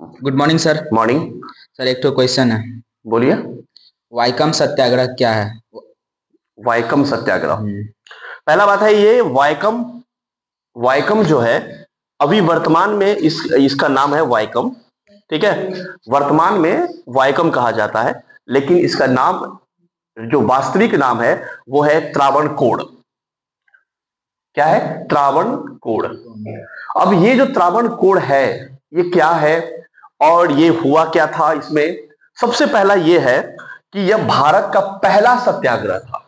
Good morning sir. Morning. Sir एक तो question है, बोलिए। वाइकम सत्याग्रह क्या है? वाइकम सत्याग्रह। हम्म। पहला बात है ये वाइकम। वाइकम जो है अभी वर्तमान में इसका नाम है वाइकम। ठीक है, वर्तमान में वाइकम कहा जाता है, लेकिन इसका नाम जो वास्तविक नाम है वो है त्रावणकोर। क्या है? त्रावणकोर। अब ये जो त्रावणकोर है ये क्या है और ये हुआ क्या था इसमें? सबसे पहला ये है कि यह भारत का पहला सत्याग्रह था।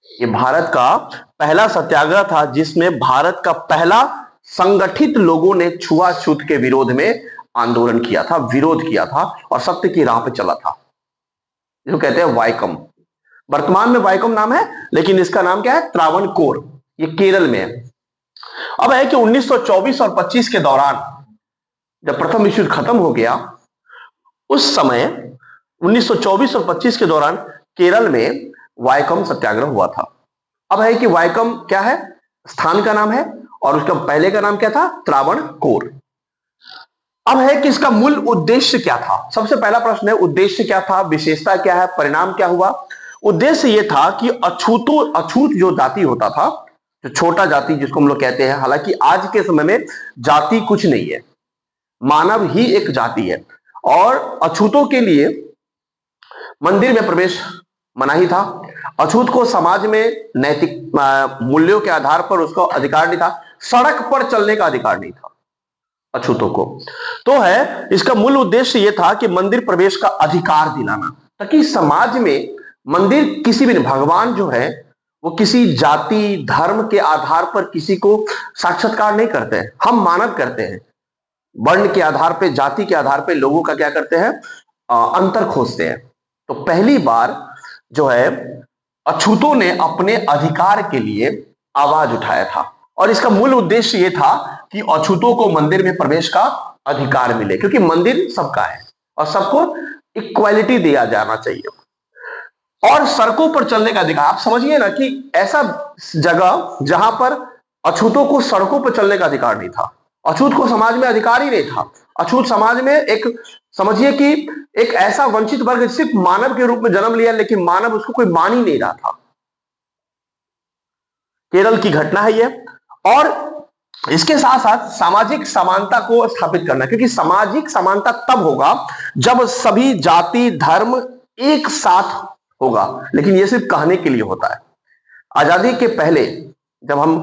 ये भारत का पहला सत्याग्रह था जिसमें भारत का पहला संगठित लोगों ने छुआछूत के विरोध में आंदोलन किया था, विरोध किया था और सत्य की राह पे चला था, जो कहते हैं वाइकम। वर्तमान में वाइकम नाम है, लेकिन इसका नाम क्या है? त्रावणकोर। ये केरल में है। अब है कि 1924 और 25 के दौरान जब प्रथम विश्व युद्ध खत्म हो गया, उस समय 1924 और 25 के दौरान केरल में वाइकम सत्याग्रह हुआ था। अब है कि वाइकम क्या है? स्थान का नाम है और उसका पहले का नाम क्या था? त्रावणकोर। अब है कि इसका मूल उद्देश्य क्या था? सबसे पहला प्रश्न है उद्देश्य क्या था, विशेषता क्या है, परिणाम क्या हुआ? उद्देश्य यह था कि अछूत जो जाति होता था, जो छोटा जाति जिसको हम लोग कहते हैं, हालांकि आज के समय में जाति कुछ नहीं है, मानव ही एक जाति है और अछूतों के लिए मंदिर में प्रवेश मनाही था। अछूत को समाज में नैतिक मूल्यों के आधार पर उसका अधिकार नहीं था, सड़क पर चलने का अधिकार नहीं था अछूतों को। तो है इसका मूल उद्देश्य यह था कि मंदिर प्रवेश का अधिकार दिलाना, ताकि समाज में मंदिर किसी भी भगवान जो है वो किसी जाति धर्म के आधार पर किसी को साक्षात्कार नहीं करते हैं, हम मानव करते हैं। वर्ण के आधार पे, जाति के आधार पे लोगों का क्या करते हैं? अंतर खोजते हैं। तो पहली बार जो है अछूतों ने अपने अधिकार के लिए आवाज उठाया था और इसका मूल उद्देश्य यह था कि अछूतों को मंदिर में प्रवेश का अधिकार मिले, क्योंकि मंदिर सबका है और सबको इक्वालिटी दिया जाना चाहिए। और सड़कों पर चलने का अधिकार, आप समझिए ना कि ऐसा जगह जहां पर अछूतों को सड़कों पर चलने का अधिकार नहीं था, अछूत को समाज में अधिकार ही नहीं था। अछूत समाज में एक, समझिए कि एक ऐसा वंचित वर्ग सिर्फ मानव के रूप में जन्म लिया, लेकिन मानव उसको कोई मान ही नहीं रहा था। केरल की घटना है ये। और इसके साथ साथ सामाजिक समानता को स्थापित करना, क्योंकि सामाजिक समानता तब होगा जब सभी जाति धर्म एक साथ होगा, लेकिन ये सिर्फ कहने के लिए होता है। आजादी के पहले जब हम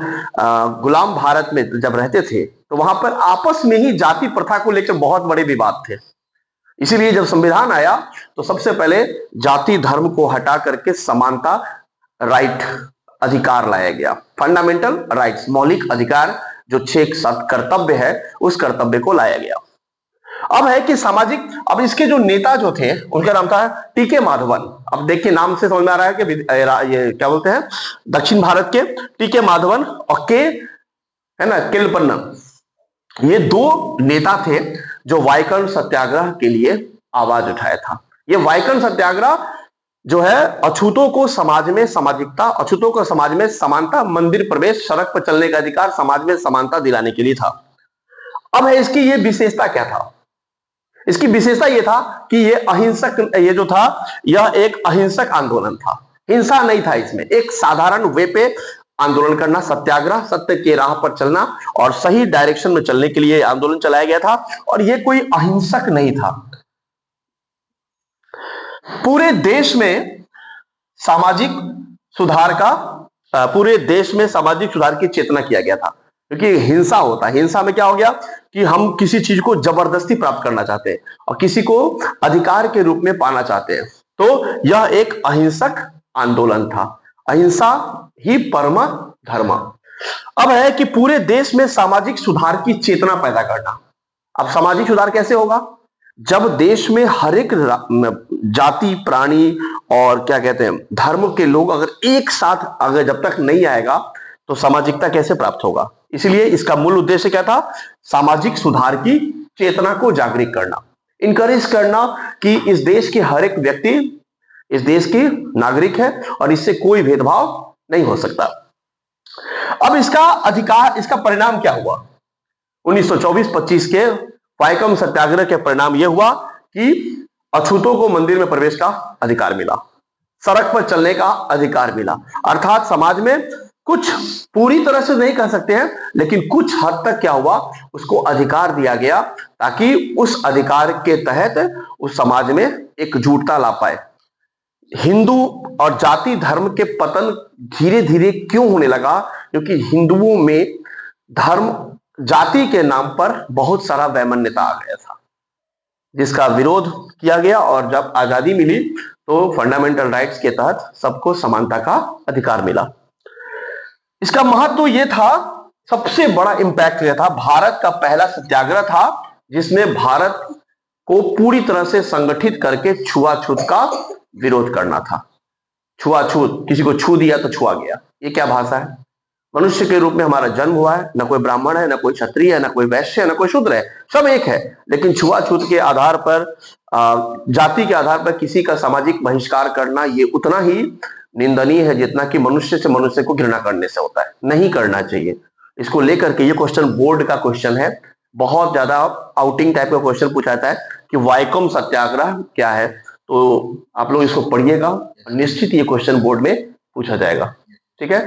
गुलाम भारत में जब रहते थे तो वहां पर आपस में ही जाति प्रथा को लेकर बहुत बड़े विवाद थे। इसीलिए जब संविधान आया तो सबसे पहले जाति धर्म को हटा करके समानता, राइट, अधिकार लाया गया। फंडामेंटल राइट्स, मौलिक अधिकार, जो 6 कर्तव्य है, उस कर्तव्य को लाया गया। अब है कि सामाजिक, अब इसके जो नेता जो थे उनका नाम था टीके माधवन। अब देखिए नाम से समझ में आ रहा है कि ये क्या बोलते हैं, दक्षिण भारत के टीके माधवन और के, है ना, केलपन्ना, ये दो नेता थे जो वाइकम सत्याग्रह के लिए आवाज उठाया था। ये वाइकम सत्याग्रह जो है अछूतों को समाज में सामाजिकता, अछूतों को समाज में समानता, मंदिर प्रवेश, सड़क पर चलने का अधिकार, समाज में समानता दिलाने के लिए था। अब है इसकी ये विशेषता क्या था? इसकी विशेषता यह था कि ये अहिंसक, ये जो था यह एक अहिंसक आंदोलन था, हिंसा नहीं था इसमें, एक साधारण वे पे आंदोलन करना, सत्याग्रह, सत्य के राह पर चलना और सही डायरेक्शन में चलने के लिए आंदोलन चलाया गया था और ये कोई अहिंसक नहीं था। पूरे देश में सामाजिक सुधार का, पूरे देश में सामाजिक सुधार की चेतना किया गया था, क्योंकि हिंसा होता है, हिंसा में क्या हो गया कि हम किसी चीज को जबरदस्ती प्राप्त करना चाहते हैं और किसी को अधिकार के रूप में पाना चाहते हैं। तो यह एक अहिंसक आंदोलन था, अहिंसा ही परम धर्म। अब है कि पूरे देश में सामाजिक सुधार की चेतना पैदा करना। अब सामाजिक सुधार कैसे होगा? जब देश में हर एक जाति, प्राणी और क्या कहते हैं धर्म के लोग अगर एक साथ, अगर जब तक नहीं आएगा तो सामाजिकता कैसे प्राप्त होगा? इसलिए इसका मूल उद्देश्य क्या था? सामाजिक सुधार की चेतना को जागृत करना, इंकरेज करना कि इस देश के हर एक व्यक्ति इस देश की नागरिक है और इससे कोई भेदभाव नहीं हो सकता। अब इसका अधिकार, इसका परिणाम क्या हुआ? 1924-25 के वाइकम सत्याग्रह के परिणाम यह हुआ कि अछूतों को मंदिर में प्रवेश का अधिकार मिला, सड़क पर चलने का अधिकार मिला। अर्थात समाज में कुछ, पूरी तरह से नहीं कह सकते हैं, लेकिन कुछ हद तक क्या हुआ, उसको अधिकार दिया गया ताकि उस अधिकार के तहत उस समाज में एकजुटता ला पाए। हिंदू और जाति धर्म के पतन धीरे धीरे क्यों होने लगा? क्योंकि हिंदुओं में धर्म जाति के नाम पर बहुत सारा वैमनस्यता आ गया था, जिसका विरोध किया गया। और जब आजादी मिली तो फंडामेंटल राइट्स के तहत सबको समानता का अधिकार मिला। इसका महत्व तो यह था, सबसे बड़ा इंपैक्ट यह था, भारत का पहला सत्याग्रह था जिसमें भारत को पूरी तरह से संगठित करके छुआछूत का विरोध करना था। छुआछूत, किसी को छू दिया तो छुआ गया, ये क्या भाषा है? मनुष्य के रूप में हमारा जन्म हुआ है, न कोई ब्राह्मण है, न कोई क्षत्रिय है, न कोई वैश्य है, न कोई शूद्र है, सब एक है। लेकिन छुआछूत के आधार पर, जाति के आधार पर किसी का सामाजिक बहिष्कार करना ये उतना ही निंदनीय है जितना कि मनुष्य से मनुष्य को घृणा करने से होता है। नहीं करना चाहिए। इसको लेकर के ये क्वेश्चन बोर्ड का क्वेश्चन है, बहुत ज्यादा आउटिंग टाइप का क्वेश्चन पूछा जाता है कि वाइकम सत्याग्रह क्या है। तो आप लोग इसको पढ़िएगा, निश्चित ये क्वेश्चन बोर्ड में पूछा जाएगा। ठीक है।